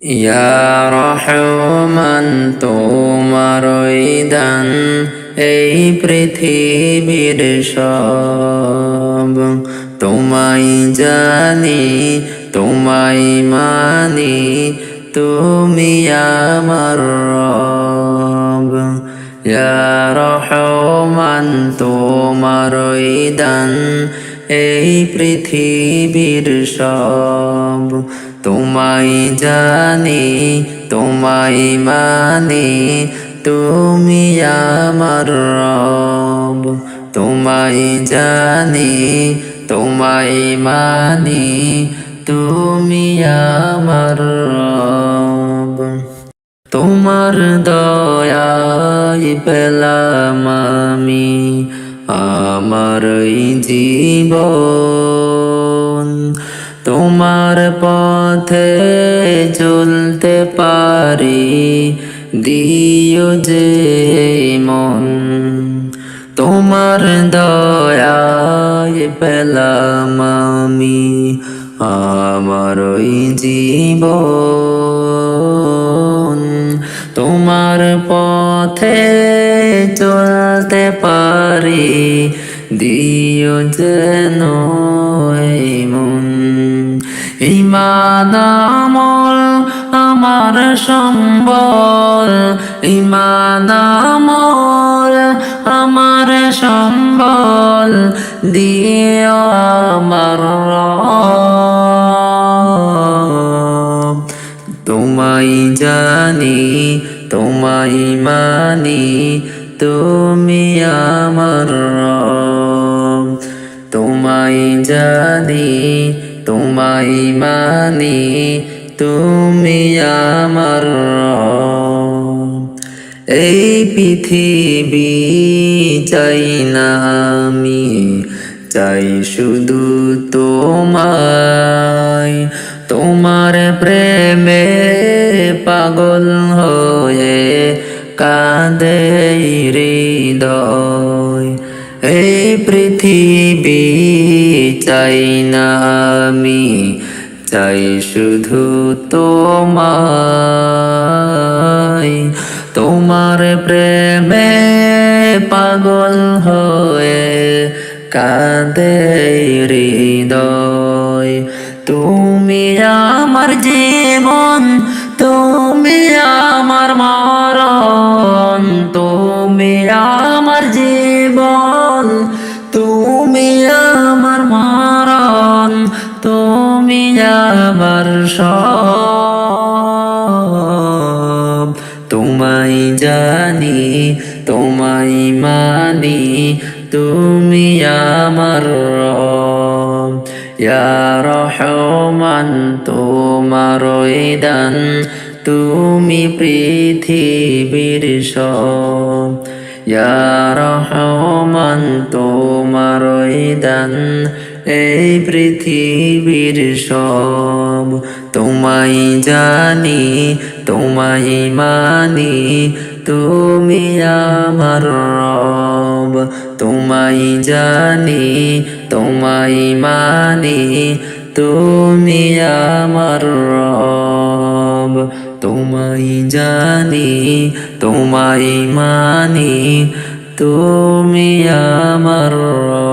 ইয়া রহমান তোমারই দান এই পৃথিবীর সব, তোমায় জানি তোমায় মানি, তুমি আমার রব। ইয়া রহমান তোমারই দান এই পৃথিবীর সব, তোমায় জানি তোমায় মানি, তুমি আমার রব। তোমায় জানি তোমায় মানি, তুমি আমার রব। তোমার দয়ায় পেলাম আমি আমার এই জীবন, তোমার পথে চলতে পারি দিও যে মন। তোমার দয়ায় পেলাম আমি আমার ওই জীবন, তোমার পথে চলতে পারি দিও যেন এই মন। ঈমান আমল আমার সম্বল, ঈমান আমল আমার সম্বল, দিও আমার রব। তোমায় জানি তোমায় মানি, তুমি আমার রব। তোমায় জানি তোমায় মানি, তুমি আমার রব। এই পৃথিবী চাই না আমি, চাই শুধু তোমায়। তোমার প্রেমে পাগল হয়ে কাঁদে হৃদয়। এই পৃথিবী চাই না আমি, চাই শুধু তোমায়। তোমার প্রেমে পাগল হয়ে কাঁদে হৃদয়। তুমি আমার জীবন, তুমি আমার মরণ, তুমি আমার জীবন, তুমি আমার মরণ, তুমি আমার সব। তোমায় জানি তোমায় মানি, তুমি আমার রব। ইয়া রহমান তোমারই দান, তুমি পৃথিবীর সব। ইয়া রহমান তোমারই দান এই পৃথিবীর সব, তোমায় জানি তোমায় মানি, তুমি আমার রব। তোমায় জানি তোমায় মানি, তুমি আমার রব। তোমায় জানি তোমায় মানি, তুমি আমার রব।